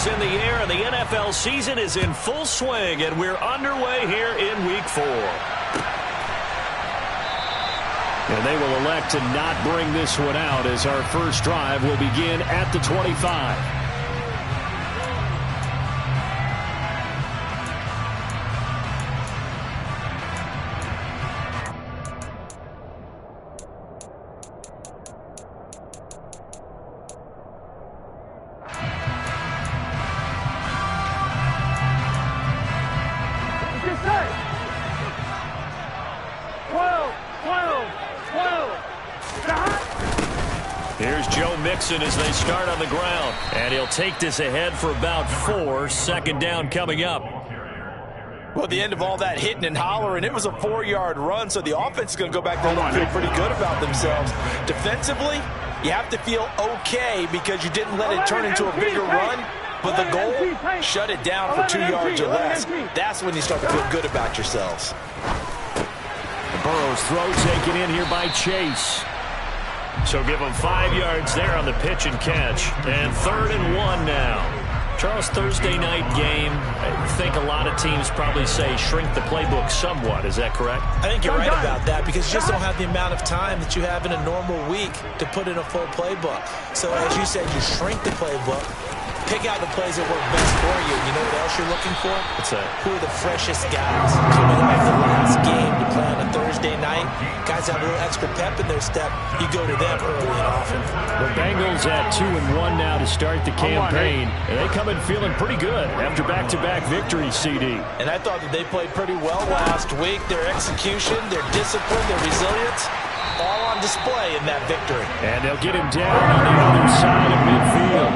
is in the air, and the NFL season is in full swing, and we're underway here in Week 4. And they will elect to not bring this one out as our first drive will begin at the 25. Here's Joe Mixon as they start on the ground. And he'll take this ahead for about 4. Second down coming up. Well, at the end of all that hitting and hollering, it was a 4-yard run, so the offense is going to go back there and feel pretty good about themselves. Defensively, you have to feel okay because you didn't let it turn into a bigger run. But the goal, shut it down for 2 yards or less. That's when you start to feel good about yourselves. Burrow's throw taken in here by Chase. So give him 5 yards there on the pitch and catch. And 3rd and 1 now. Charles, Thursday night game, I think a lot of teams probably say shrink the playbook somewhat. Is that correct? I think you're right about that because you just don't have the amount of time that you have in a normal week to put in a full playbook. So as you said, you shrink the playbook. Pick out the plays that work best for you. You know what else you're looking for? What's that? Who are the freshest guys coming off the last game to play on a Thursday night? Guys have a little extra pep in their step. You go to them early and often. The Bengals at 2-1 now to start the campaign. And they come in feeling pretty good after back-to-back victories, CD. And I thought that they played pretty well last week. Their execution, their discipline, their resilience, all on display in that victory. And they'll get him down on the other side of midfield.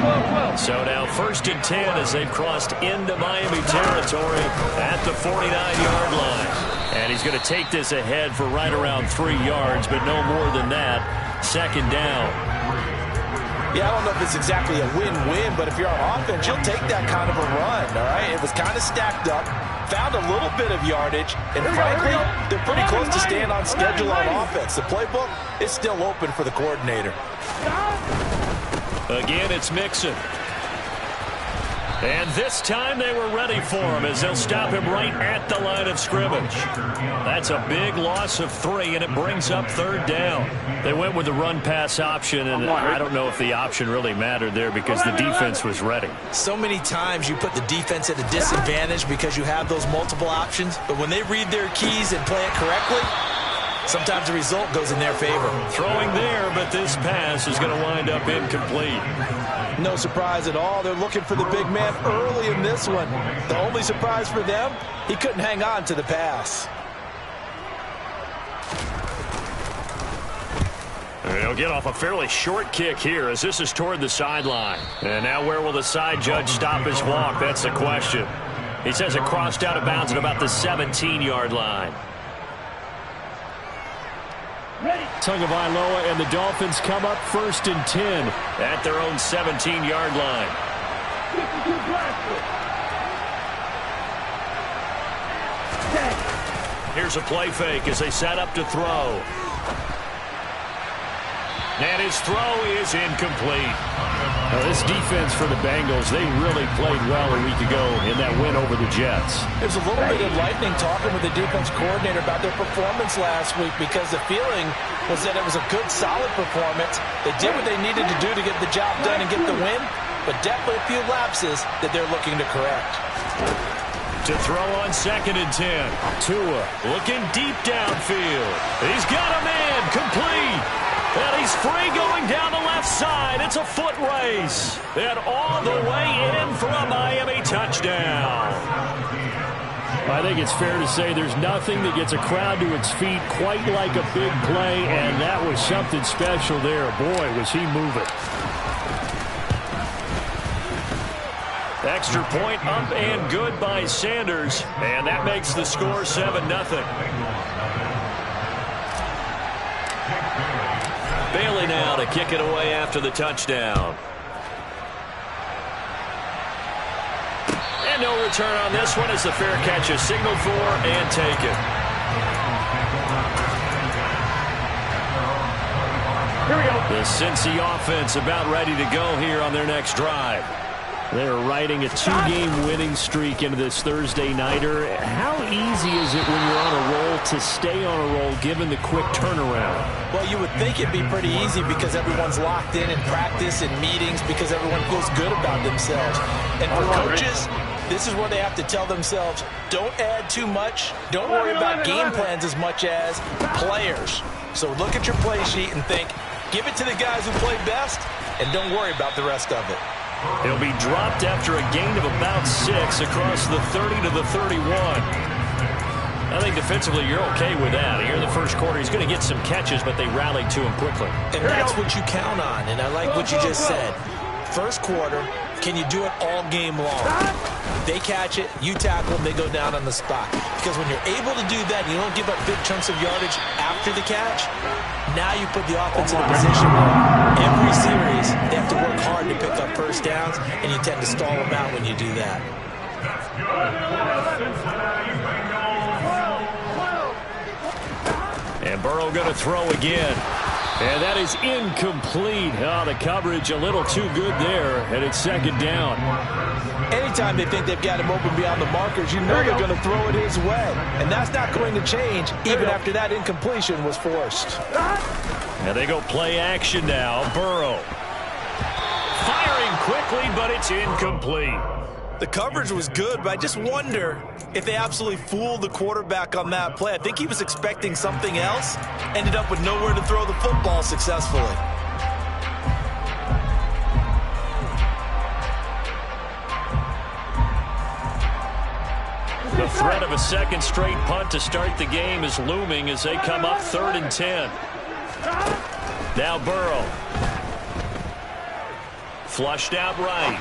So now 1st and 10 as they've crossed into Miami territory at the 49-yard line. And he's going to take this ahead for right around 3 yards, but no more than that. 2nd down. Yeah, I don't know if it's exactly a win-win, but if you're on offense, you'll take that kind of a run, all right? It was kind of stacked up, found a little bit of yardage, and frankly, they're pretty close to staying on schedule on offense. The playbook is still open for the coordinator. Again, it's Mixon. And this time they were ready for him as they'll stop him right at the line of scrimmage. That's a big loss of 3, and it brings up 3rd down. They went with the run-pass option, and I don't know if the option really mattered there because the defense was ready. So many times you put the defense at a disadvantage because you have those multiple options, but when they read their keys and play it correctly, sometimes the result goes in their favor. Throwing there, but this pass is going to wind up incomplete. No surprise at all. They're looking for the big man early in this one. The only surprise for them, he couldn't hang on to the pass. He'll get off a fairly short kick here as this is toward the sideline. And now where will the side judge stop his walk? That's the question. He says it crossed out of bounds at about the 17-yard line. Tagovailoa and the Dolphins come up 1st and 10 at their own 17-yard line. Here's a play fake as they set up to throw. And his throw is incomplete. Now, this defense for the Bengals, they really played well a week ago in that win over the Jets. There's a little bit of lightning talking with the defense coordinator about their performance last week because the feeling was that it was a good, solid performance. They did what they needed to do to get the job done and get the win, but definitely a few lapses that they're looking to correct. To throw on 2nd and 10. Tua looking deep downfield. He's got a man complete. And he's free going down the left side. It's a foot race. And all the way in for a Miami touchdown. I think it's fair to say there's nothing that gets a crowd to its feet quite like a big play, and that was something special there. Boy, was he moving. Extra point up and good by Sanders, and that makes the score 7-0. Bailey now to kick it away after the touchdown. And no return on this one as the fair catch is signaled for and taken. Here we go. The Cincy offense about ready to go here on their next drive. They're riding a 2-game winning streak into this Thursday nighter. How easy is it when you're on a roll to stay on a roll given the quick turnaround? Well, you would think it'd be pretty easy because everyone's locked in practice and meetings because everyone feels good about themselves. And for coaches, this is where they have to tell themselves, don't add too much. Don't worry about game plans as much as players. So look at your play sheet and think, give it to the guys who play best, and don't worry about the rest of it. He'll be dropped after a gain of about 6 across the 30 to the 31. I think defensively you're okay with that. Here in the first quarter, he's going to get some catches, but they rallied to him quickly. And that's what you count on, and I like what you just said. First quarter, can you do it all game long? They catch it, you tackle them, they go down on the spot. Because when you're able to do that, you don't give up big chunks of yardage after the catch, now you put the offense in a position where every series they have to work hard to pick up first downs, and you tend to stall them out when you do that. And Burrow going to throw again. And that is incomplete. Oh, the coverage a little too good there, and it's second down. Anytime they think they've got him open beyond the markers, you know they're going to throw it his way. And that's not going to change even after that incompletion was forced. And they go play action now. Burrow firing quickly, but it's incomplete. The coverage was good, but I just wonder if they absolutely fooled the quarterback on that play. I think he was expecting something else, ended up with nowhere to throw the football successfully. The threat of a second straight punt to start the game is looming as they come up 3rd and 10. Now Burrow. Flushed out right.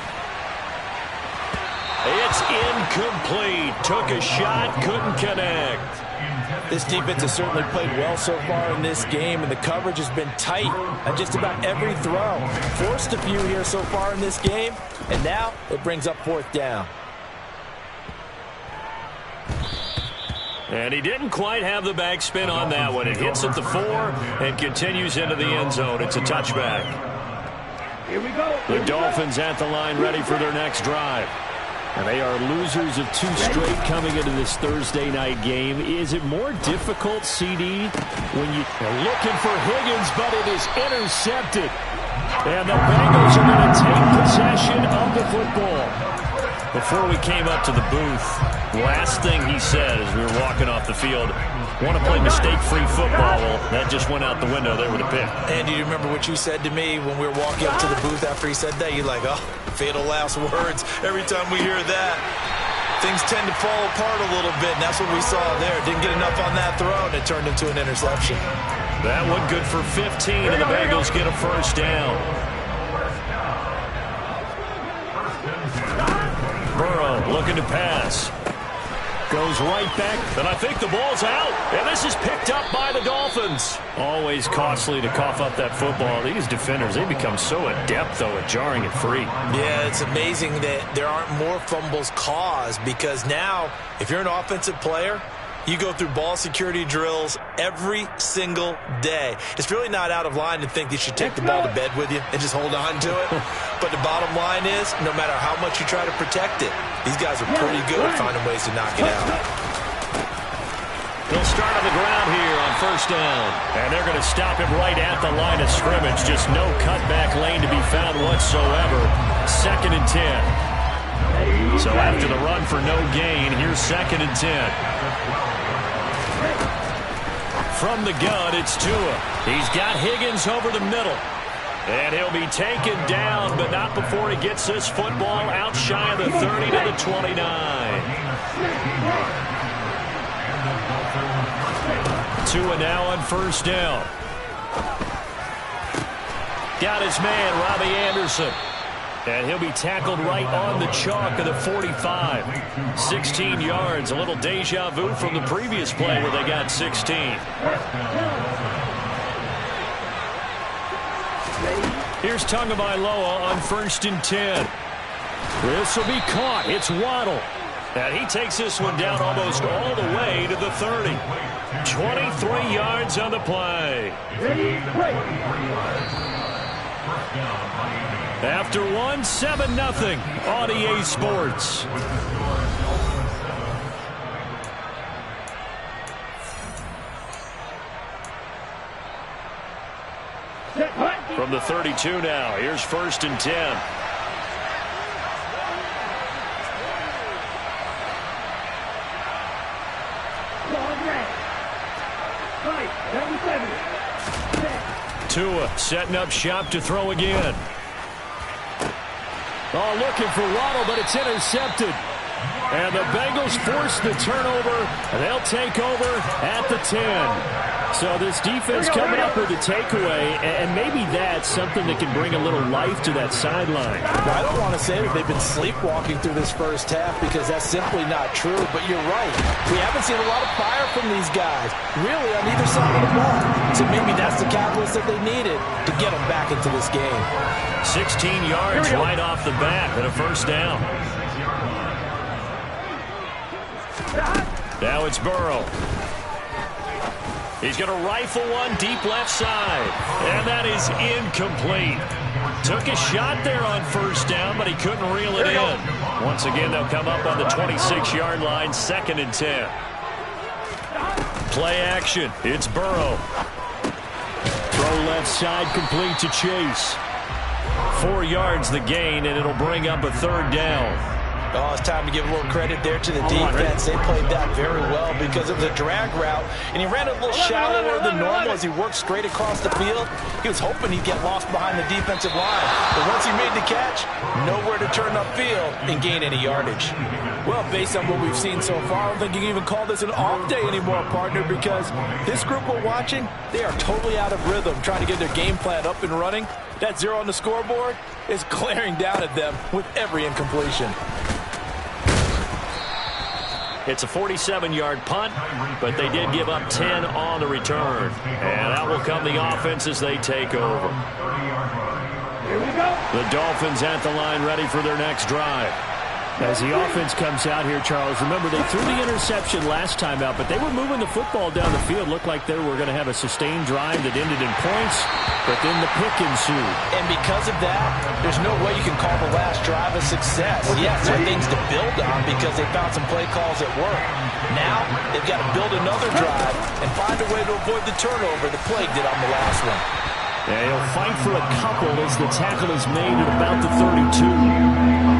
It's incomplete. Took a shot, couldn't connect. This defense has certainly played well so far in this game, and the coverage has been tight on just about every throw. Forced a few here so far in this game, and now it brings up 4th down. And he didn't quite have the backspin on that one. It hits at the 4 and continues into the end zone. It's a touchback. Here we go. The Dolphins at the line ready for their next drive. And they are losers of 2 straight coming into this Thursday night game. Is it more difficult, CD, when you're looking for Higgins, but it is intercepted. And the Bengals are going to take possession of the football. Before we came up to the booth, last thing he said as we were walking off the field, want to play mistake-free football. Well, that just went out the window there with a pick. And do you remember what you said to me when we were walking up to the booth after he said that? You're like, oh, fatal last words. Every time we hear that, things tend to fall apart a little bit, and that's what we saw there. Didn't get enough on that throw, and it turned into an interception. That one good for 15, and the Bengals get a first down. Burrow looking to pass. Goes right back, and I think the ball's out. And this is picked up by the Dolphins. Always costly to cough up that football. These defenders, they become so adept, though, at jarring it free. Yeah, it's amazing that there aren't more fumbles caused, because now, if you're an offensive player, you go through ball security drills every single day. It's really not out of line to think that you should take the ball to bed with you and just hold on to it. But the bottom line is, no matter how much you try to protect it, these guys are pretty good at finding ways to knock it out. They'll start on the ground here on first down. And they're going to stop him right at the line of scrimmage. Just no cutback lane to be found whatsoever. 2nd and 10. So after the run for no gain, here's 2nd and 10. From the gun, it's Tua. He's got Higgins over the middle. And he'll be taken down, but not before he gets this football out shy of the 30 to the 29. Tua now on first down. Got his man, Robbie Anderson. And he'll be tackled right on the chalk of the 45. 16 yards, a little deja vu from the previous play where they got 16. Here's Tagovailoa on 1st and 10. This will be caught. It's Waddle. And he takes this one down almost all the way to the 30. 23 yards on the play. After one, 7-0 on EA Sports. From the 32 now, here's 1st and 10. Tua setting up shop to throw again. Oh, looking for Waddle, but it's intercepted. And the Bengals force the turnover, and they'll take over at the 10. So this defense coming up with a takeaway, and maybe that's something that can bring a little life to that sideline. Well, I don't want to say that they've been sleepwalking through this first half because that's simply not true, but you're right. We haven't seen a lot of fire from these guys, really, on either side of the ball. So maybe that's the catalyst that they needed to get them back into this game. 16 yards right off the bat and a 1st down. Now it's Burrow. He's going to rifle one deep left side. And that is incomplete. Took a shot there on 1st down, but he couldn't reel it in. Once again, they'll come up on the 26-yard line, 2nd and 10. Play action. It's Burrow. Throw left side complete to Chase. 4 yards the gain, and it'll bring up a 3rd down. Oh, it's time to give a little credit there to the defense. They played that very well because it was a drag route, and he ran a little shallower than normal as he worked straight across the field. He was hoping he'd get lost behind the defensive line, but once he made the catch, nowhere to turn upfield and gain any yardage. Well, based on what we've seen so far, I don't think you can even call this an off day anymore, partner, because this group we're watching, they are totally out of rhythm, trying to get their game plan up and running. That 0 on the scoreboard is glaring down at them with every incompletion. It's a 47-yard punt, but they did give up 10 on the return. And out will come the offense as they take over. Here we go. The Dolphins at the line, ready for their next drive. As the offense comes out here, Charles, remember they threw the interception last time out, but they were moving the football down the field. Looked like they were going to have a sustained drive that ended in points, but then the pick ensued. And because of that, there's no way you can call the last drive a success. Yes, there are things to build on because they found some play calls that work. Now, they've got to build another drive and find a way to avoid the turnover the Plague did on the last one. Yeah, he'll fight for a couple as the tackle is made at about the 32.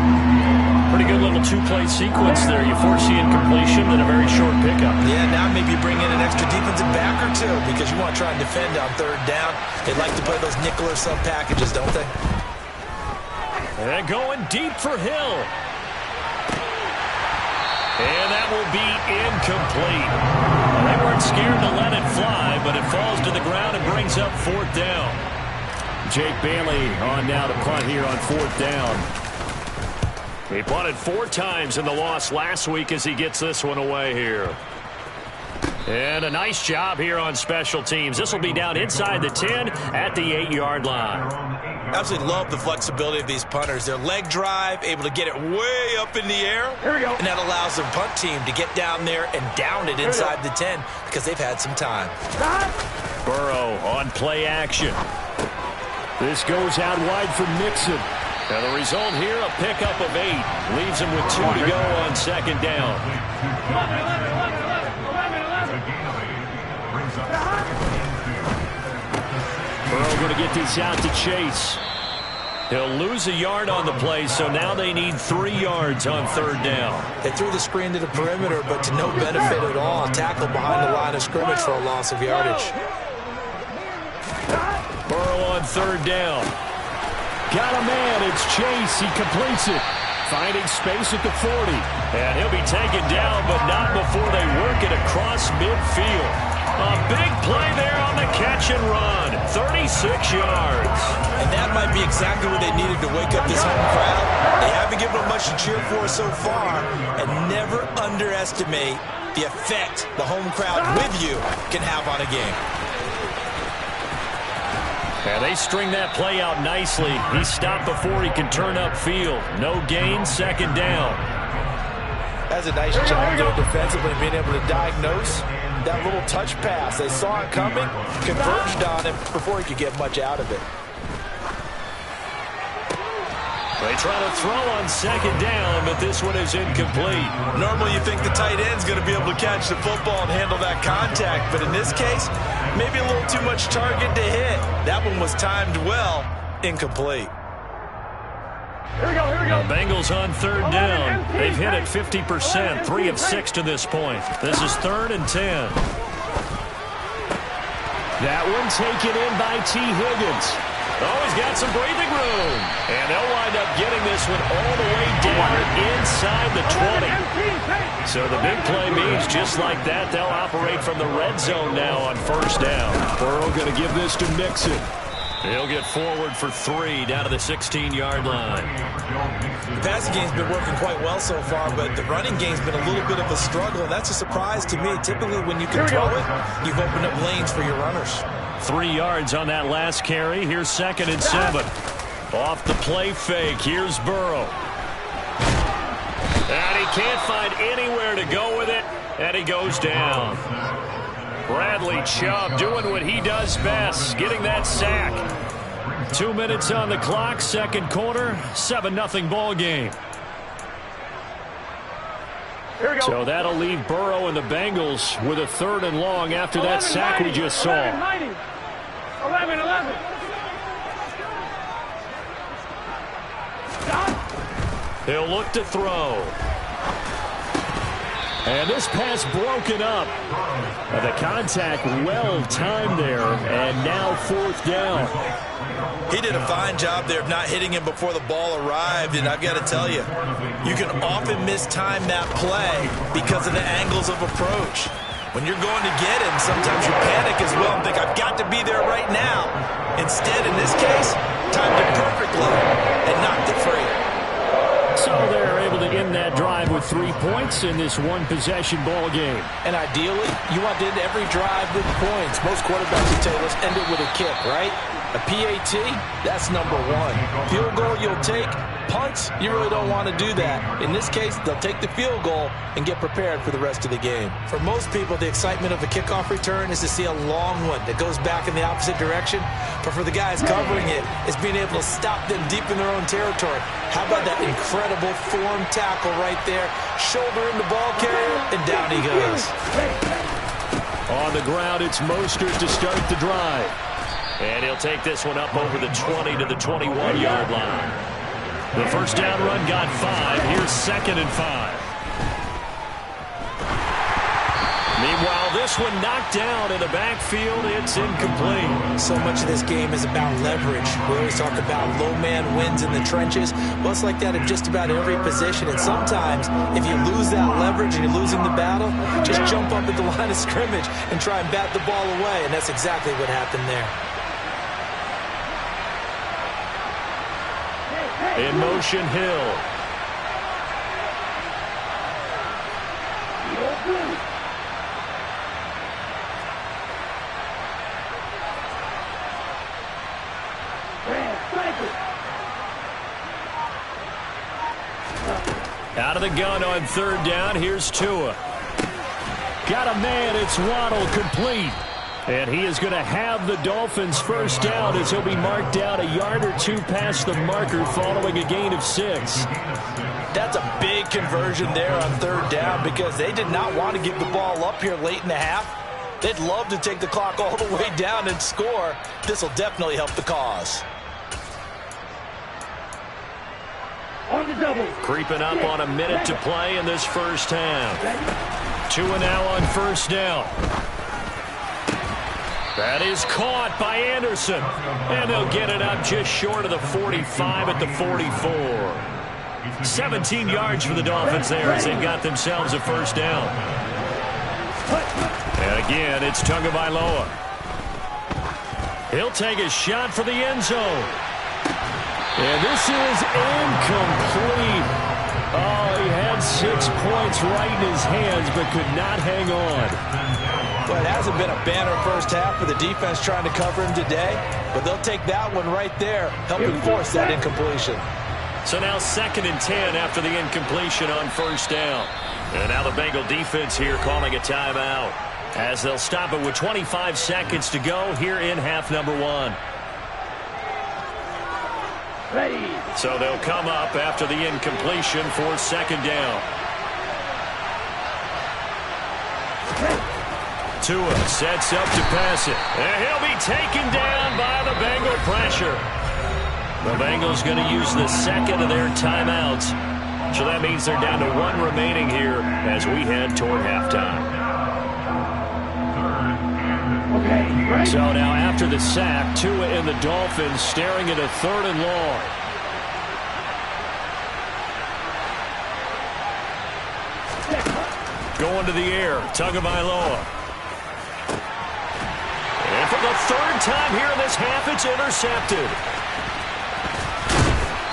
Pretty good little 2-play sequence there. You force the incompletion, then a very short pickup. Yeah, now maybe you bring in an extra defensive back or two because you want to try and defend on 3rd down. They like to play those nickel or sub packages, don't they? And going deep for Hill. And that will be incomplete. They weren't scared to let it fly, but it falls to the ground and brings up 4th down. Jake Bailey on now to punt here on 4th down. He punted 4 times in the loss last week as he gets this one away here. And a nice job here on special teams. This will be down inside the 10 at the 8-yard line. Absolutely love the flexibility of these punters. Their leg drive, able to get it way up in the air. Here we go. And that allows the punt team to get down there and down it inside the 10 because they've had some time. Burrow on play action. This goes out wide for Mixon. And the result here, a pickup of 8. Leaves him with 2 to go on 2nd down. Burrow going to get this out to Chase. He'll lose a yard on the play, so now they need 3 yards on 3rd down. They threw the screen to the perimeter, but to no benefit at all. Tackle behind the line of scrimmage for a loss of yardage. Burrow on 3rd down. Got a man. It's Chase. He completes it. Finding space at the 40. And he'll be taken down, but not before they work it across midfield. A big play there on the catch and run. 36 yards. And that might be exactly what they needed to wake up this home crowd. They haven't given them much to cheer for so far. And never underestimate the effect the home crowd with you can have on a game. And they string that play out nicely. He stopped before he can turn upfield. No gain, 2nd down. That's a nice job there defensively, being able to diagnose that little touch pass. They saw it coming, converged on it before he could get much out of it. They try to throw on second down, but this one is incomplete. Normally you think the tight end's going to be able to catch the football and handle that contact, but in this case, maybe a little too much target to hit. That one was timed well, incomplete. Here we go, here we go. The Bengals on third down. They've hit it 50%, 3 of 6 to this point. This is 3rd and 10. That one taken in by T. Higgins. Oh, he's got some breathing room. And they'll wind up getting this one all the way down inside the 20. So the big play means just like that, they'll operate from the red zone now on first down. Burrow going to give this to Mixon. He'll get forward for 3 down to the 16-yard line. The passing game's been working quite well so far, but the running game's been a little bit of a struggle, and that's a surprise to me. Typically, when you can throw it, you've opened up lanes for your runners. 3 yards on that last carry. Here's 2nd and 7. Off the play fake. Here's Burrow. And he can't find anywhere to go with it, and he goes down. Bradley Chubb doing what he does best, getting that sack. 2 minutes on the clock, second quarter, 7-0 ball game. Here we go. So that'll leave Burrow and the Bengals with a 3rd and long after that sack we just saw. 11. He'll look to throw. And this pass broken up. The contact well timed there, and now 4th down. He did a fine job there of not hitting him before the ball arrived, and I've got to tell you, you can often mistime that play because of the angles of approach. When you're going to get him, sometimes you panic as well and think, I've got to be there right now. Instead, in this case, timed it perfectly and knocked it free. So they're able to end that drive with 3 points in this one-possession ball game. And ideally, you want to end every drive with points. Most quarterbacks would tell us end it with a kick, right? A PAT, that's number 1. Field goal you'll take. Punts, you really don't want to do that. In this case, they'll take the field goal and get prepared for the rest of the game. For most people, the excitement of a kickoff return is to see a long one that goes back in the opposite direction. But for the guys covering it, it's being able to stop them deep in their own territory. How about that incredible form tackle right there? Shoulder in the ball carrier, and down he goes. On the ground, it's Mostert to start the drive. And he'll take this one up over the 20 to the 21-yard line. The first down run got 5. Here's 2nd and 5. Meanwhile, this one knocked down in the backfield. It's incomplete. So much of this game is about leverage. We always talk about low man wins in the trenches. Well, it's like that in just about every position. And sometimes, if you lose that leverage and you're losing the battle, just jump up at the line of scrimmage and try and bat the ball away. And that's exactly what happened there. In motion, Hill. Out of the gun on 3rd down. Here's Tua. Got a man. It's Waddle, complete. And he is going to have the Dolphins first down as he'll be marked down a yard or 2 past the marker following a gain of 6. That's a big conversion there on 3rd down because they did not want to give the ball up here late in the half. They'd love to take the clock all the way down and score. This will definitely help the cause. On the double. Creeping up on a minute to play in this first half. Tua now on first down. That is caught by Anderson. And they'll get it up just short of the 45 at the 44. 17 yards for the Dolphins there as they've got themselves a first down. And again, it's Tagovailoa. He'll take a shot for the end zone. And this is incomplete. Oh, he had 6 points right in his hands but could not hang on. Well, it hasn't been a banner first half for the defense trying to cover him today, but they'll take that one right there, helping force that incompletion. So now 2nd and 10 after the incompletion on first down. And now the Bengal defense here calling a timeout as they'll stop it with 25 seconds to go here in half number 1. Ready. So they'll come up after the incompletion for second down. Tua sets up to pass it. And he'll be taken down by the Bengal pressure. The Bengals going to use the second of their timeouts. So that means they're down to one remaining here as we head toward halftime. Okay, so now after the sack, Tua and the Dolphins staring at a 3rd and long. Going to the air, Tagovailoa. And for the 3rd time here in this half, it's intercepted.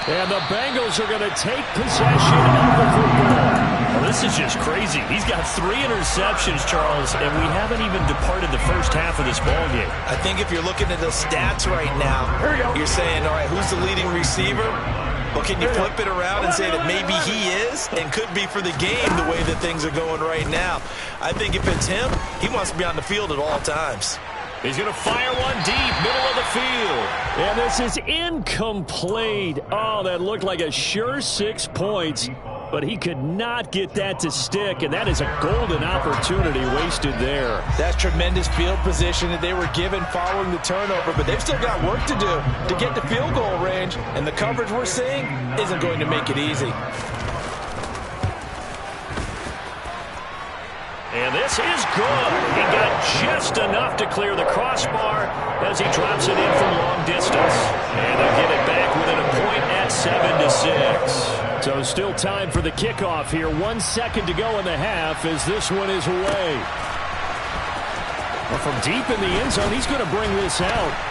And the Bengals are going to take possession of the football. Well, this is just crazy. He's got 3 interceptions, Charles, and we haven't even departed the first half of this ballgame. I think if you're looking at the stats right now, you're saying, all right, who's the leading receiver? Well, can you flip it around and say that maybe he is and could be for the game the way that things are going right now? I think if it's him, he wants to be on the field at all times. He's going to fire one deep, middle of the field. And this is incomplete. Oh, that looked like a sure 6 points, but he could not get that to stick, and that is a golden opportunity wasted there. That's tremendous field position that they were given following the turnover, but they've still got work to do to get to field goal range, and the coverage we're seeing isn't going to make it easy. And this is good. He got just enough to clear the crossbar as he drops it in from long distance. And they'll get it back within a point at 7-6. So still time for the kickoff here. 1 second to go in the half as this one is away. Well, from deep in the end zone, he's going to bring this out.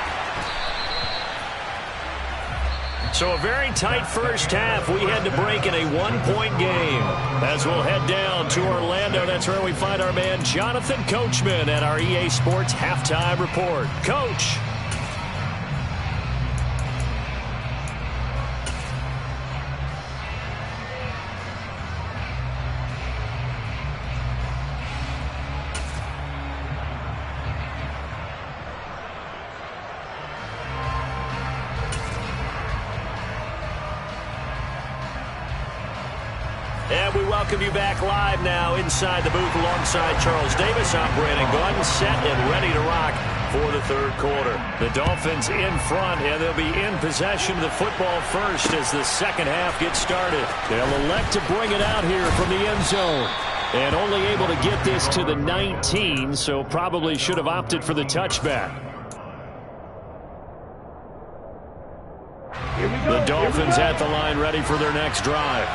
So a very tight first half. We had to break in a 1-point game. As we'll head down to Orlando, that's where we find our man Jonathan Coachman at our EA Sports Halftime Report. Coach. And we welcome you back live now inside the booth alongside Charles Davis. I'm Brandon Gunn, set and ready to rock for the 3rd quarter. The Dolphins in front, and they'll be in possession of the football first as the second half gets started. They'll elect to bring it out here from the end zone. And only able to get this to the 19, so probably should have opted for the touchback. The Dolphins at the line ready for their next drive.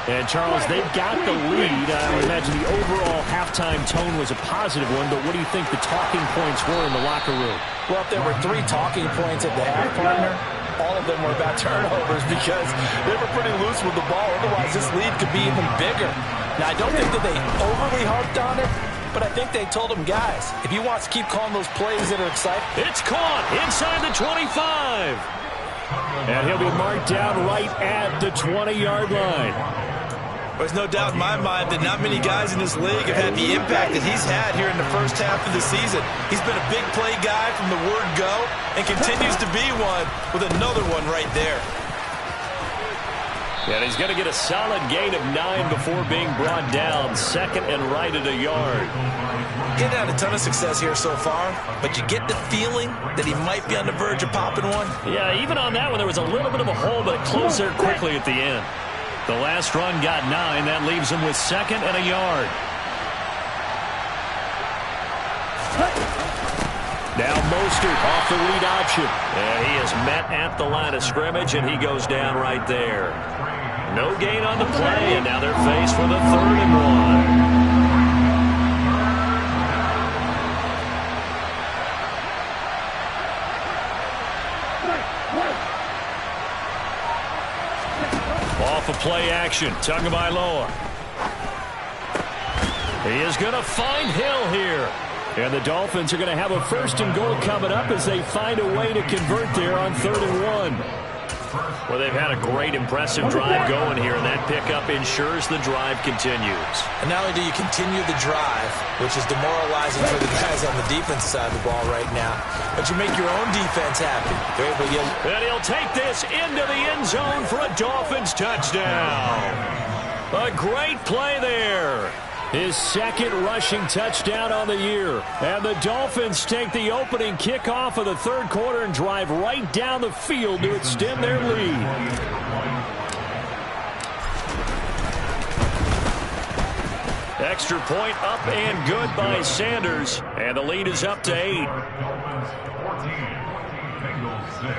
And, Charles, they've got the lead. I would imagine the overall halftime tone was a positive one, but what do you think the talking points were in the locker room? Well, if there were 3 talking points at the half, partner, all of them were about turnovers because they were pretty loose with the ball. Otherwise, this lead could be even bigger. Now, I don't think that they overly harped on it, but I think they told them, guys, if you want to keep calling those plays that are exciting. It's caught inside the 25. And he'll be marked down right at the 20-yard line. There's no doubt in my mind that not many guys in this league have had the impact that he's had here in the first half of the season. He's been a big play guy from the word go and continues to be one with another one right there. And he's going to get a solid gain of 9 before being brought down. Second and right at a yard. He's had a ton of success here so far, but you get the feeling that he might be on the verge of popping one. Yeah, even on that one, there was a little bit of a hole, but it closed there quickly at the end. The last run got 9. That leaves him with 2nd and a yard. Now Mostert off the read option. And he is met at the line of scrimmage, and he goes down right there. No gain on the play, and now they're faced with a 3rd and 1. Off of play action, Tagovailoa. He is going to find Hill here. And the Dolphins are going to have a 1st and goal coming up as they find a way to convert there on 3rd and 1. Well, they've had a great, impressive drive going here, and that pickup ensures the drive continues. And not only do you continue the drive, which is demoralizing for the guys on the defensive side of the ball right now, but you make your own defense happy. They're able to get... And he'll take this into the end zone for a Dolphins touchdown. A great play there. His second rushing touchdown on the year. And the Dolphins take the opening kickoff of the third quarter and drive right down the field to extend their lead. Extra point up and good by Sanders. And the lead is up to 8. Dolphins 14, Bengals 6.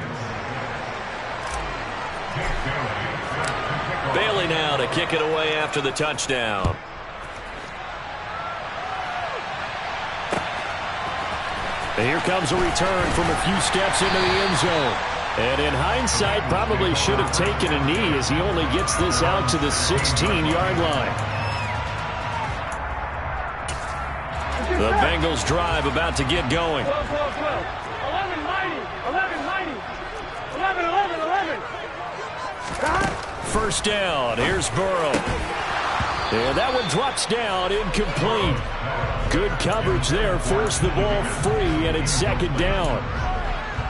Bailey now to kick it away after the touchdown. And here comes a return from a few steps into the end zone. And in hindsight, probably should have taken a knee as he only gets this out to the 16-yard line. The Bengals drive about to get going. 11, 90, 11, 90, 11, 11, 11. First down. Here's Burrow. And that one drops down, incomplete. Good coverage there, forced the ball free, and it's second down.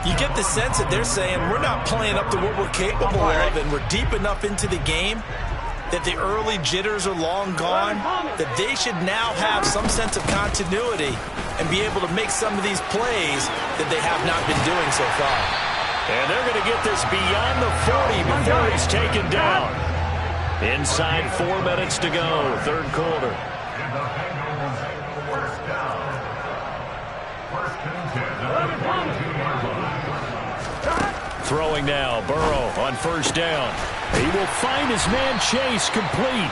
You get the sense that they're saying we're not playing up to what we're capable of, and we're deep enough into the game that the early jitters are long gone, that they should now have some sense of continuity and be able to make some of these plays that they have not been doing so far. And they're going to get this beyond the 40 before he's taken down. Inside 4 minutes to go, third quarter. Throwing now, Burrow on first down. He will find his man Chase complete.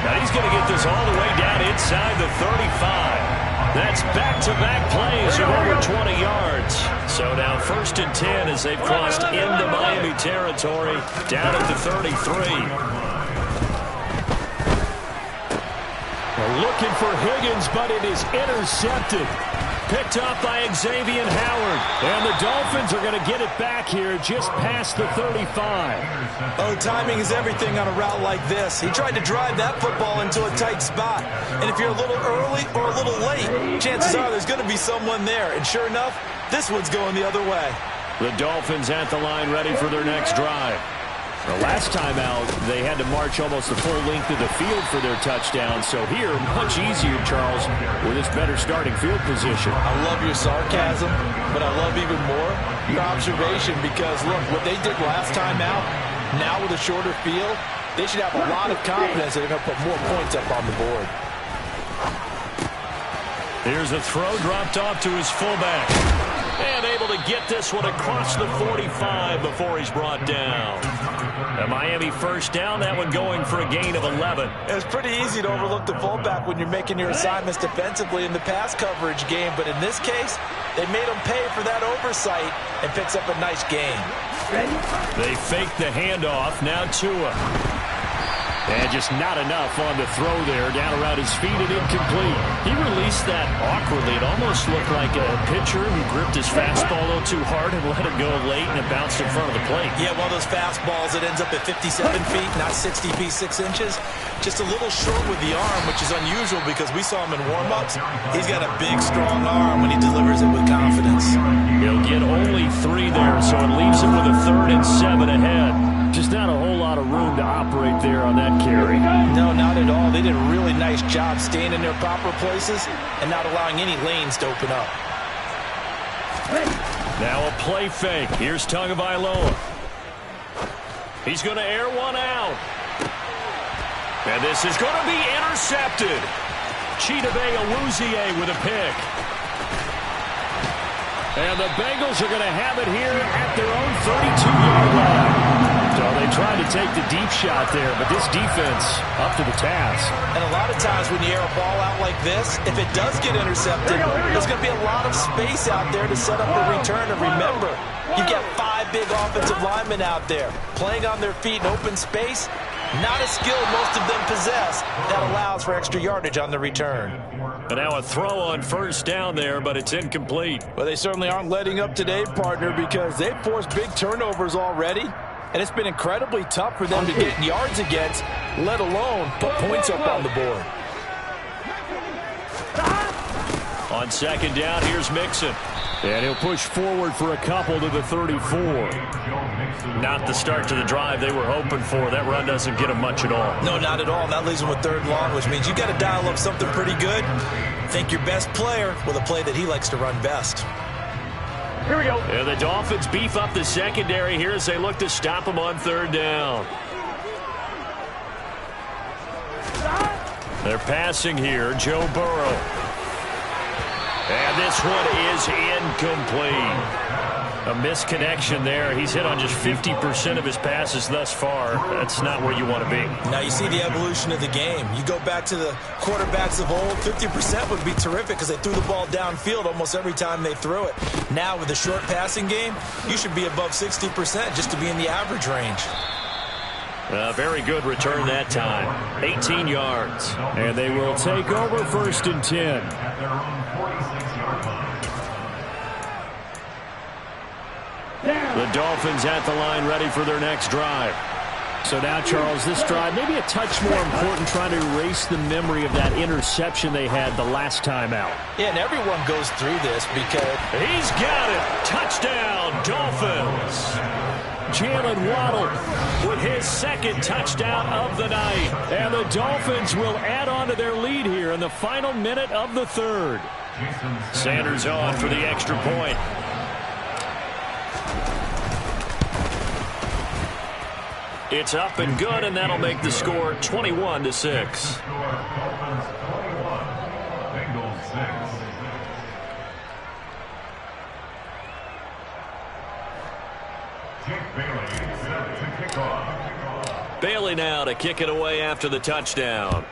Now he's going to get this all the way down inside the 35. That's back-to-back plays of over 20 yards. So now first and 10 as they've crossed into Miami territory, down at the 33. Looking for Higgins, but it is intercepted. Picked up by Xavier Howard. And the Dolphins are going to get it back here just past the 35. Oh, timing is everything on a route like this. He tried to drive that football into a tight spot. And if you're a little early or a little late, chances are there's going to be someone there. And sure enough, this one's going the other way. The Dolphins at the line ready for their next drive. The last time out, they had to march almost the full length of the field for their touchdown. So here, much easier, Charles, with this better starting field position. I love your sarcasm, but I love even more your observation because, look, what they did last time out, now with a shorter field, they should have a lot of confidence that they're going to put more points up on the board. Here's a throw dropped off to his fullback. And able to get this one across the 45 before he's brought down. A Miami first down, that one going for a gain of 11. It's pretty easy to overlook the fullback when you're making your assignments defensively in the pass coverage game, but in this case, they made him pay for that oversight and picks up a nice gain. They fake the handoff, now Tua. And just not enough on the throw there, down around his feet and incomplete. He released that awkwardly. It almost looked like a pitcher who gripped his fastball a little too hard and let it go late, and it bounced in front of the plate. Yeah, one of those fastballs that ends up at 57 feet, not 60 feet 6 inches. Just a little short with the arm, which is unusual because we saw him in warm-ups. He's got a big, strong arm when he delivers it with confidence. He'll get only 3 there, so it leaves him with a 3rd and 7 ahead. Just not a whole lot of room to operate there on that carry. No, not at all. They did a really nice job staying in their proper places and not allowing any lanes to open up. Now a play fake. Here's Tagovailoa. He's going to air one out. And this is going to be intercepted. Chidobe Awuzie with a pick. And the Bengals are going to have it here at their own 32-yard line. So they tried to take the deep shot there, but this defense up to the task. And a lot of times when you air a ball out like this, if it does get intercepted, there's going to be a lot of space out there to set up a return. And remember, you've got 5 big offensive linemen out there playing on their feet in open space. Not a skill most of them possess that allows for extra yardage on the return. But now a throw on first down there, but it's incomplete. Well, they certainly aren't letting up today, partner, because they've forced big turnovers already. And it's been incredibly tough for them to get yards against, let alone put points up on the board. On second down, here's Mixon. And he'll push forward for a couple to the 34. Not the start to the drive they were hoping for. That run doesn't get them much at all. No, not at all. And that leaves them with third and long, which means you got to dial up something pretty good. Think your best player with a play that he likes to run best. Here we go. And the Dolphins beef up the secondary here as they look to stop him on third down. They're passing here. Joe Burrow. And this one is incomplete. A misconnection there. He's hit on just 50% of his passes thus far. That's not where you want to be. Now you see the evolution of the game. You go back to the quarterbacks of old, 50% would be terrific because they threw the ball downfield almost every time they threw it. Now with the short passing game, you should be above 60% just to be in the average range. A very good return that time. 18 yards. And they will take over 1st and 10. At their own 46-yard line. The Dolphins at the line ready for their next drive. So now, Charles, this drive maybe a touch more important, trying to erase the memory of that interception they had the last time out. Yeah, and everyone goes through this because He's got it. Touchdown, Dolphins. Jalen Waddle With his second touchdown of the night. and the Dolphins will add on to their lead here in the final minute of the third. Sanders on for the extra point. It's up and good, and that'll make the score 21-6. Dolphins 21, Bengals 6. Jake Bailey set to kick off. Bailey now to kick it away after the touchdown.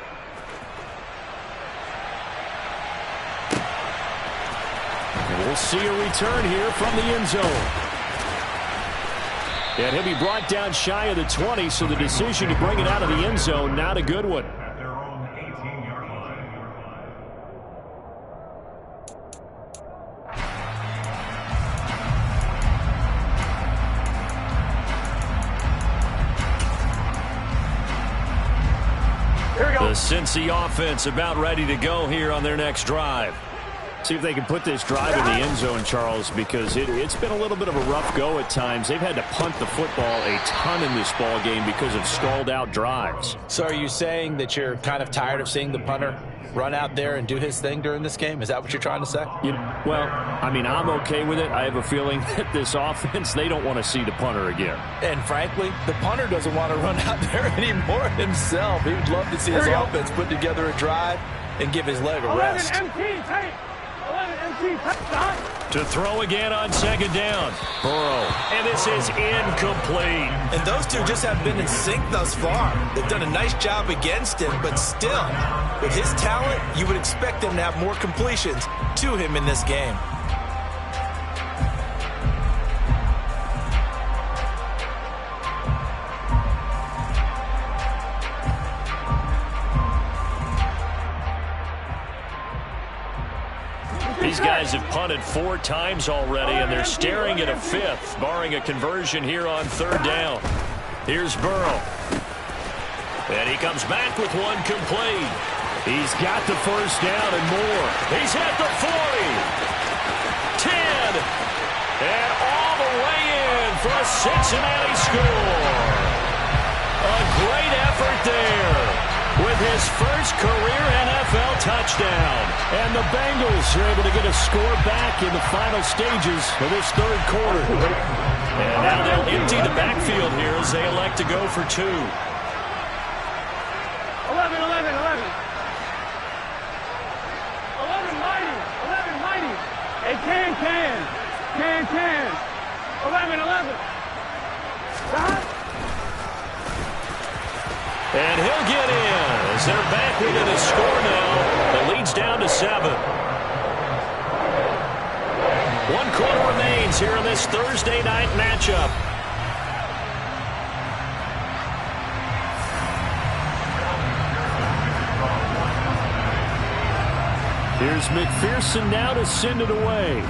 And we'll see a return here from the end zone. And he'll be brought down shy of the 20, so the decision to bring it out of the end zone, not a good one. At their own 18-yard line. Here we go. The Cincy offense about ready to go here on their next drive. See if they can put this drive in the end zone, Charles, because it's been a little bit of a rough go at times. They've had to punt the football a ton in this ball game because of stalled out drives. So are you saying that you're kind of tired of seeing the punter run out there and do his thing during this game? Is that what you're trying to say? Well, I mean, I'm okay with it. I have a feeling that this offense, they don't want to see the punter again. And frankly, the punter doesn't want to run out there anymore himself. He would love to see his offense put together a drive and give his leg a rest. 11 MT, tape. 11 MT, touchdown. To throw again on second down. Burrow. And this is incomplete. And those two just have been in sync thus far. They've done a nice job against him, but still, with his talent, you would expect him to have more completions to him in this game. These guys have punted 4 times already, and they're staring at a 5th, barring a conversion here on third down. Here's Burrow. And he comes back with one complete. He's got the first down and more. He's at the 40. 10. And all the way in for a Cincinnati score. A great effort there with his first career NFL touchdown. And the Bengals are able to get a score back in the final stages of this third quarter. And now they'll empty the backfield here as they elect to go for 2. 11, 11, 11. 11 mighty. Hey, can. 11, 11. And he'll get in as they're back within a score now. The lead's down to 7. 1 quarter remains here in this Thursday night matchup. Here's McPherson now to send it away.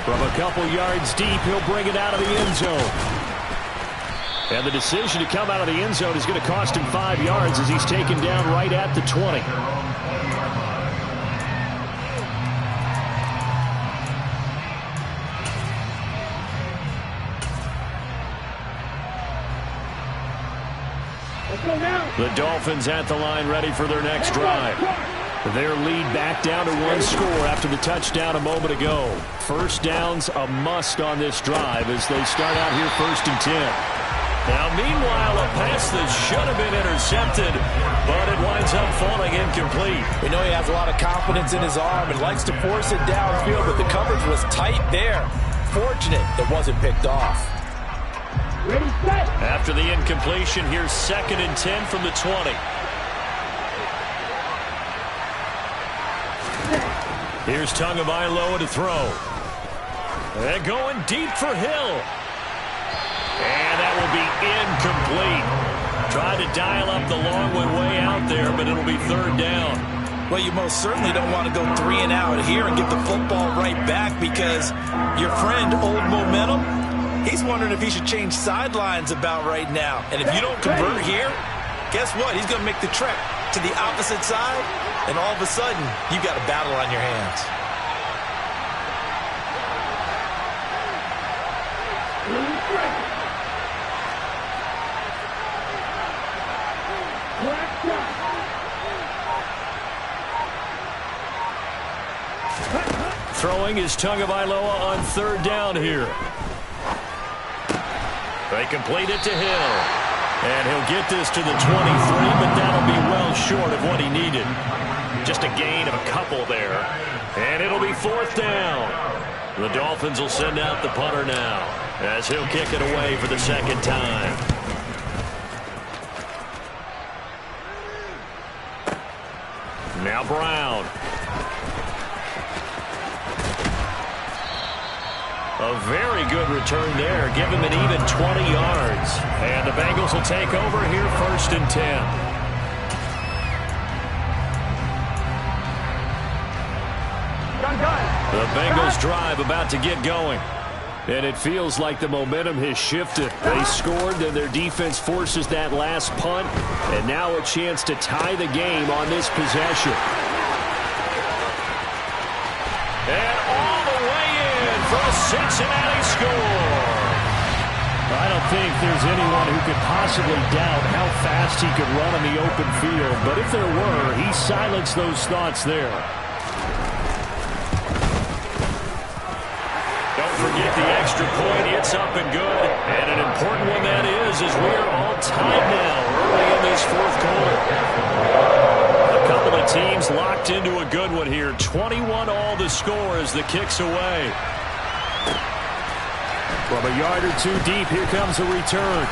From a couple yards deep, he'll bring it out of the end zone. And the decision to come out of the end zone is going to cost him 5 yards as he's taken down right at the 20. The Dolphins at the line ready for their next drive. Their lead back down to 1 score after the touchdown a moment ago. First down's a must on this drive as they start out here 1st and 10. Now, meanwhile, a pass that should have been intercepted, but it winds up falling incomplete. We know he has a lot of confidence in his arm and likes to force it downfield, but the coverage was tight there. Fortunate it wasn't picked off. After the incompletion, here's 2nd and 10 from the 20. Here's Tagovailoa to throw. And going deep for Hill. And that will be incomplete. Tried to dial up the long way out there, but it'll be 3rd down. Well, you most certainly don't want to go 3 and out here and get the football right back because your friend, Old Momentum, he's wondering if he should change sidelines about right now. And if you don't convert here, guess what? He's going to make the trek to the opposite side, and all of a sudden, you've got a battle on your hands. Throwing is Tagovailoa on 3rd down here. They complete it to Hill. And he'll get this to the 23, but that'll be well short of what he needed. Just a gain of a couple there. And it'll be 4th down. The Dolphins will send out the punter now as he'll kick it away for the 2nd time. Now Brown. A very good return there. Give him an even 20 yards. And the Bengals will take over here 1st and 10. The Bengals drive about to get going. And it feels like the momentum has shifted. They scored, then their defense forces that last punt. And now a chance to tie the game on this possession. And all the way in for a Cincinnati score. I don't think there's anyone who could possibly doubt how fast he could run on the open field. But if there were, he silenced those thoughts there. Forget the extra point. It's up and good. And an important one that is, as we are all tied now early in this 4th quarter. A couple of teams locked into a good one here. 21 all the score as the kick's away. From a yard or 2 deep, here comes a return.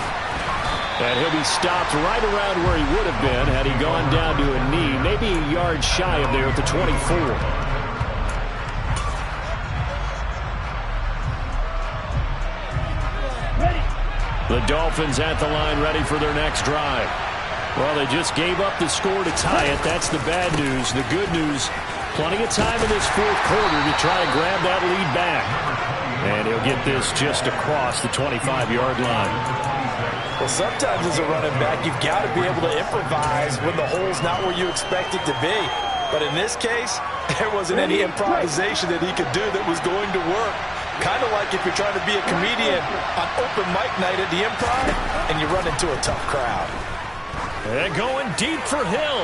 And he'll be stopped right around where he would have been had he gone down to a knee. Maybe a yard shy of there at the 24. The Dolphins at the line ready for their next drive. Well, they just gave up the score to tie it. That's the bad news. The good news, plenty of time in this 4th quarter to try to grab that lead back. And he'll get this just across the 25-yard line. Well, sometimes as a running back, you've got to be able to improvise when the hole's not where you expect it to be. But in this case, there wasn't any improvisation that he could do that was going to work. Kind of like if you're trying to be a comedian on open mic night at the Improv and you run into a tough crowd. And going deep for Hill.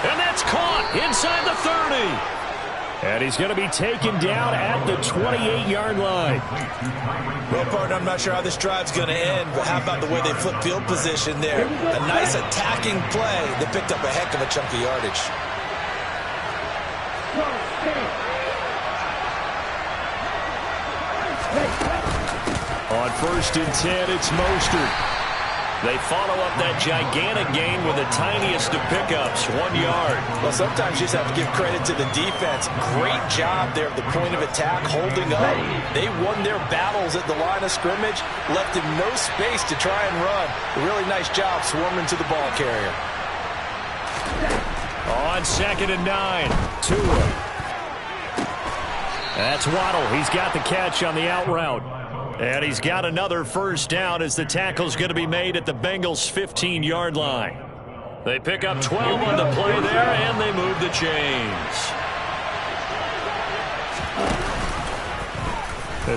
And that's caught inside the 30. And he's going to be taken down at the 28-yard line. Well, partner, I'm not sure how this drive's going to end, but how about the way they flip field position there? A nice attacking play that picked up a heck of a chunk of yardage. On 1st and 10, it's Mostert. They follow up that gigantic gain with the tiniest of pickups, 1 yard. Well, sometimes you just have to give credit to the defense. Great job there at the point of attack, holding up. They won their battles at the line of scrimmage, left him no space to try and run. A really nice job swarming to the ball carrier. On 2nd and 9, Tua. That's Waddle. He's got the catch on the out route. And he's got another first down as the tackle's going to be made at the Bengals' 15-yard line. They pick up 12 on the play there, and they move the chains.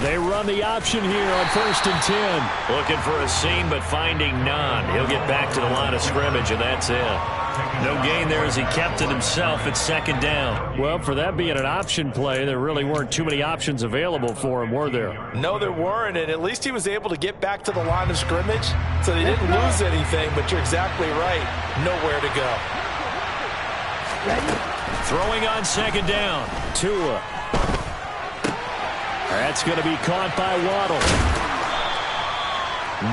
They run the option here on 1st and 10. Looking for a seam, but finding none. He'll get back to the line of scrimmage, and that's it. No gain there as he kept it himself at 2nd down. Well, for that being an option play, there really weren't too many options available for him, were there? No, there weren't, and at least he was able to get back to the line of scrimmage, so they didn't lose anything, but you're exactly right. Nowhere to go. Throwing on 2nd down. Tua. That's going to be caught by Waddle.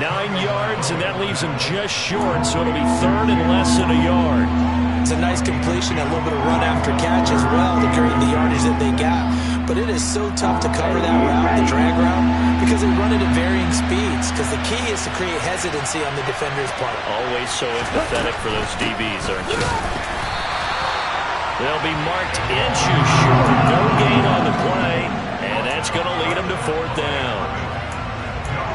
9 yards, and that leaves him just short, so it'll be 3rd and less than a yard. It's a nice completion, a little bit of run after catch as well to create the yardage that they got. But it is so tough to cover that route, the drag route, because they run it at varying speeds, because the key is to create hesitancy on the defender's part. Always so empathetic for those DBs, aren't you? They'll be marked inches short. No gain on the play, and that's going to lead them to 4th down.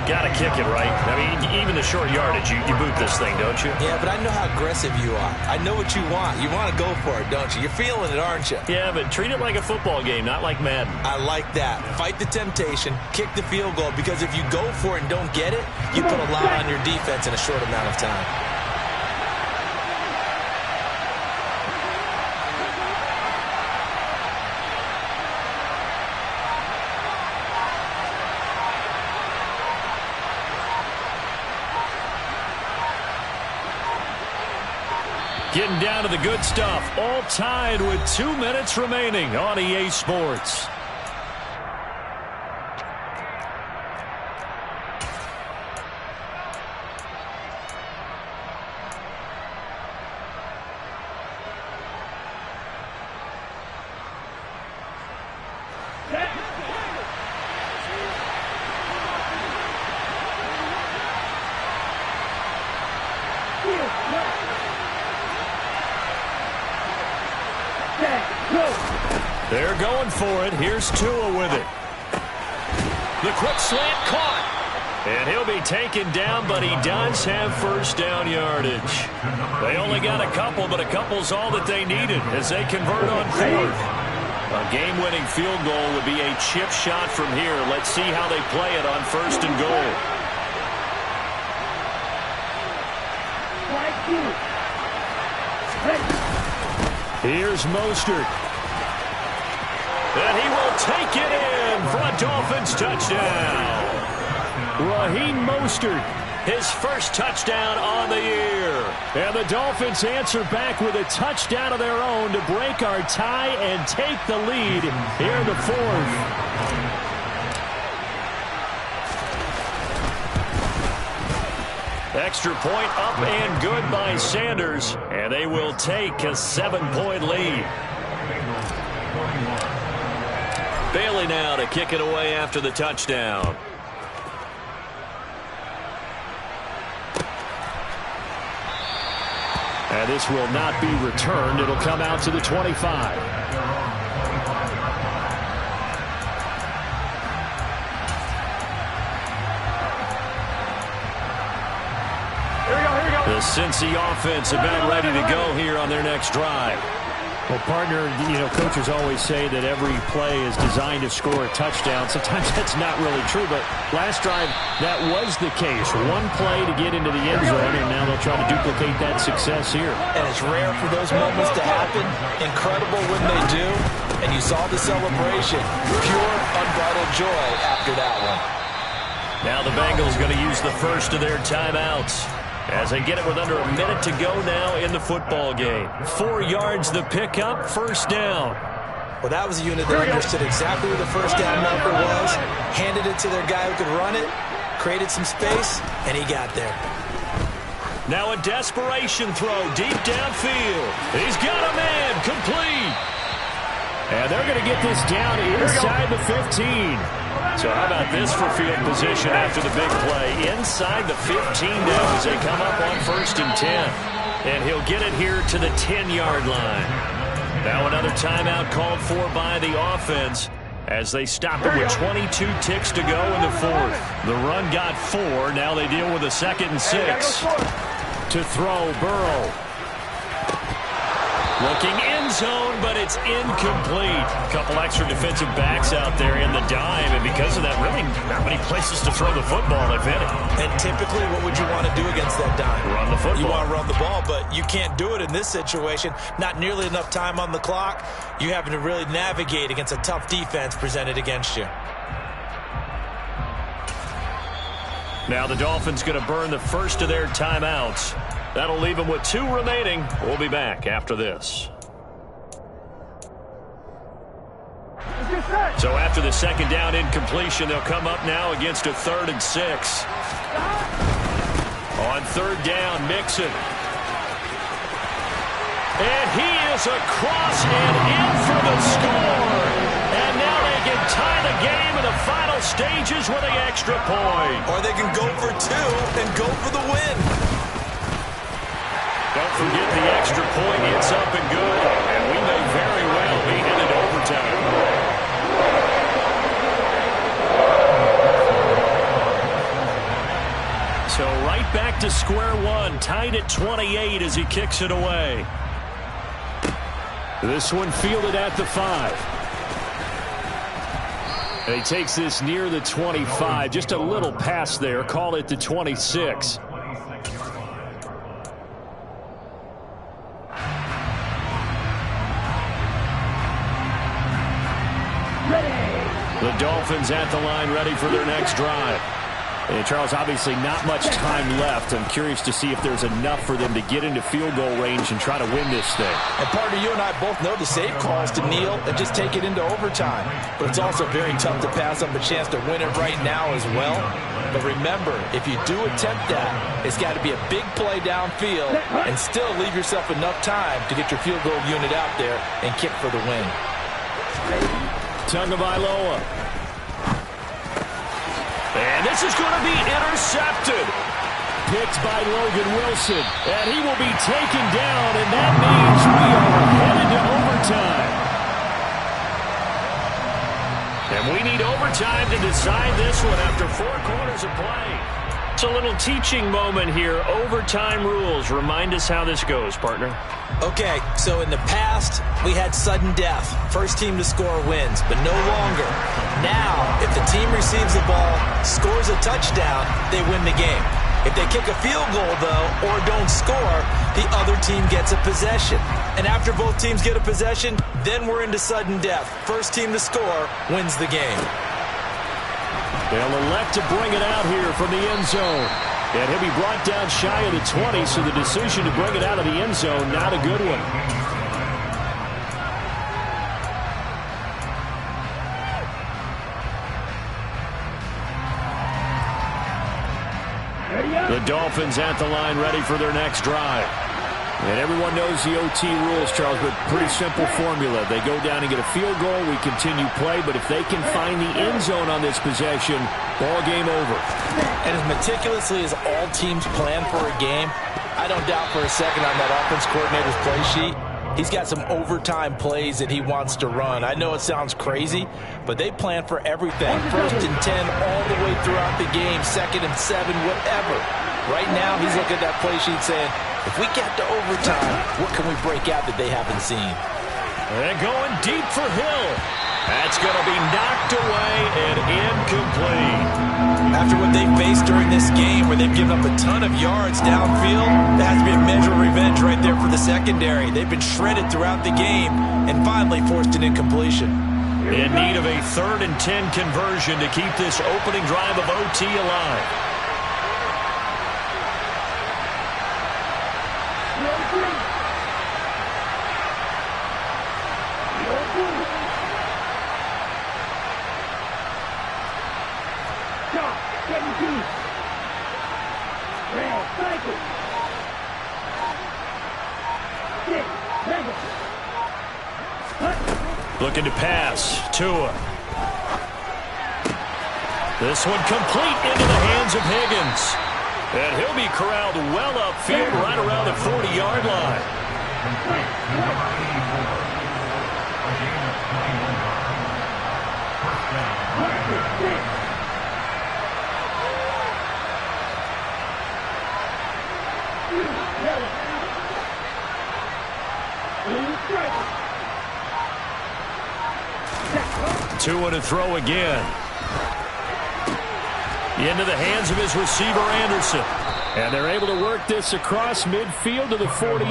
Got to kick it, right? I mean, even the short yardage, you boot this thing, don't you? Yeah, but I know how aggressive you are. I know what you want. You want to go for it, don't you? You're feeling it, aren't you? Yeah, but treat it like a football game, not like Madden. I like that. Fight the temptation, kick the field goal, because if you go for it and don't get it, you put a lot on your defense in a short amount of time. Getting down to the good stuff. All tied with 2 minutes remaining on EA Sports. They're going for it. Here's Tua with it. The quick slant caught. And he'll be taken down, but he does have first down yardage. They only got a couple, but a couple's all that they needed as they convert on 4th. A game-winning field goal would be a chip shot from here. Let's see how they play it on 1st and goal. Here's Mostert. And he will take it in for a Dolphins touchdown. Raheem Mostert, his first touchdown on the year. And the Dolphins answer back with a touchdown of their own to break our tie and take the lead here in the 4th. Extra point up and good by Sanders, and they will take a 7-point lead. Bailey now to kick it away after the touchdown. And this will not be returned. It'll come out to the 25. The Cincy offense about ready to go here on their next drive. Well, partner, coaches always say that every play is designed to score a touchdown. Sometimes that's not really true, but last drive, that was the case. One play to get into the end zone, and now they'll try to duplicate that success here. And it's rare for those moments to happen. Incredible when they do. And you saw the celebration. Pure, unbridled joy after that one. Now the Bengals going to use the first of their timeouts as they get it with under a minute to go now in the football game. 4 yards the pickup, first down. Well, that was a unit that understood exactly where the first down marker was, handed it to their guy who could run it, created some space, and he got there. Now a desperation throw deep downfield. He's got a man, complete. And they're going to get this down inside the 15. So how about this for field position after the big play? Inside the 15 now as they come up on 1st and 10. And he'll get it here to the 10-yard line. Now another timeout called for by the offense as they stop it with 22 ticks to go in the fourth. The run got 4. Now they deal with a 2nd and 6. To throw, Burrow. Looking end zone, but it's incomplete. A couple extra defensive backs out there in the dime, and because of that, really not many places to throw the football, if any. And typically, what would you want to do against that dime? Run the football. You want to run the ball, but you can't do it in this situation. Not nearly enough time on the clock. You having to really navigate against a tough defense presented against you. Now the Dolphins going to burn the first of their timeouts. That'll leave them with 2 remaining. We'll be back after this. So after the 2nd down incompletion, they'll come up now against a 3rd and 6. On 3rd down, Mixon. And he is across and in for the score. And now they can tie the game in the final stages with an extra point. Or they can go for 2 and go for the win. Don't forget the extra point. It's up and good. And we may very well be headed to overtime. So right back to square one. Tied at 28 as he kicks it away. This one fielded at the 5. And he takes this near the 25. Just a little pass there. Call it the 26. The Dolphins at the line, ready for their next drive. And Charles, obviously not much time left. I'm curious to see if there's enough for them to get into field goal range and try to win this thing. And partner, you and I both know the safe calls to kneel and just take it into overtime. But it's also very tough to pass up a chance to win it right now as well. But remember, if you do attempt that, it's got to be a big play downfield and still leave yourself enough time to get your field goal unit out there and kick for the win. Tagovailoa. And this is going to be intercepted. Picked by Logan Wilson. And he will be taken down, and that means we are headed to overtime. And we need overtime to decide this one after 4 quarters of play. It's a little teaching moment here. Overtime rules. Remind us how this goes, partner. Okay, so in the past, we had sudden death. First team to score wins, but no longer. Now, if the team receives the ball, scores a touchdown, they win the game. If they kick a field goal, though, or don't score, the other team gets a possession. And after both teams get a possession, then we're into sudden death. First team to score wins the game. They'll elect to bring it out here from the end zone. And he'll be brought down shy of the 20, so the decision to bring it out of the end zone, not a good one. The Dolphins at the line, ready for their next drive. And everyone knows the OT rules, Charles, but pretty simple formula. They go down and get a field goal, we continue play, but if they can find the end zone on this possession, ball game over. And as meticulously as all teams plan for a game, I don't doubt for a second on that offense coordinator's play sheet, he's got some overtime plays that he wants to run. I know it sounds crazy, but they plan for everything. 1st and 10 all the way throughout the game, 2nd and 7, whatever. Right now, he's looking at that play sheet saying, if we get to overtime, what can we break out that they haven't seen? And going deep for Hill. That's going to be knocked away and incomplete. After what they've faced during this game, where they've given up a ton of yards downfield, that has to be a measure of revenge right there for the secondary. They've been shredded throughout the game and finally forced an incompletion. In need of a 3rd and 10 conversion to keep this opening drive of OT alive. Looking to pass. Tua. This one complete into the hands of Higgins. And he'll be corralled well upfield right around the 40-yard line. Tua to throw again. Into the hands of his receiver, Anderson. And they're able to work this across midfield to the 48.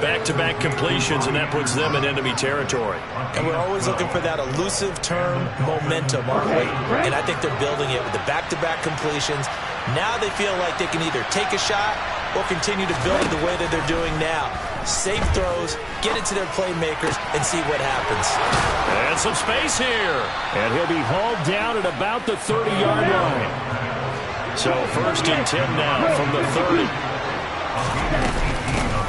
Back-to-back completions, and that puts them in enemy territory. And we're always looking for that elusive term, momentum, aren't we? And I think they're building it with the back-to-back completions. Now they feel like they can either take a shot or continue to build it the way that they're doing now. Safe throws, get it to their playmakers, and see what happens. And some space here. And he'll be hauled down at about the 30-yard line. So 1st and 10 now from the 30.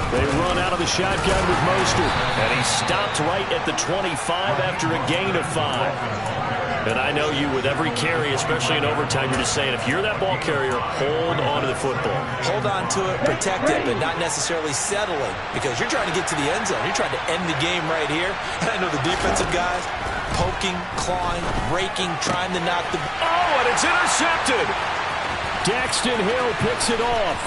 They run out of the shotgun with Mostert. And he stopped right at the 25 after a gain of 5. And I know you, with every carry, especially in overtime, you're just saying, if you're that ball carrier, hold on to the football. Hold on to it, protect it, but not necessarily settling, because you're trying to get to the end zone. You're trying to end the game right here. And I know the defensive guys, poking, clawing, raking, trying to knock the... Oh, and it's intercepted! Daxton Hill picks it off.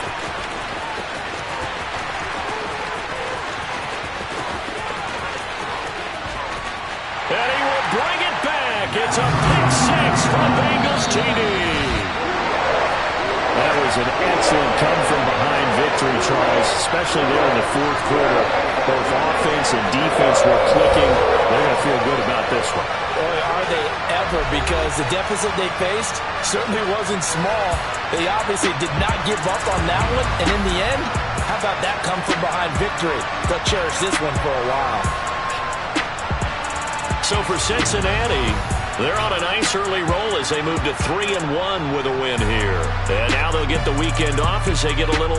And he will bring it back. It's a pick 6 from Bengals TD. That was an excellent come-from-behind victory, Charles, especially there in the 4th quarter. Both offense and defense were clicking. They're going to feel good about this one. Boy, are they ever, because the deficit they faced certainly wasn't small. They obviously did not give up on that one, and in the end, how about that come-from-behind victory? They'll cherish this one for a while. So for Cincinnati, they're on a nice early roll as they move to 3-1 with a win here. And now they'll get the weekend off as they get a little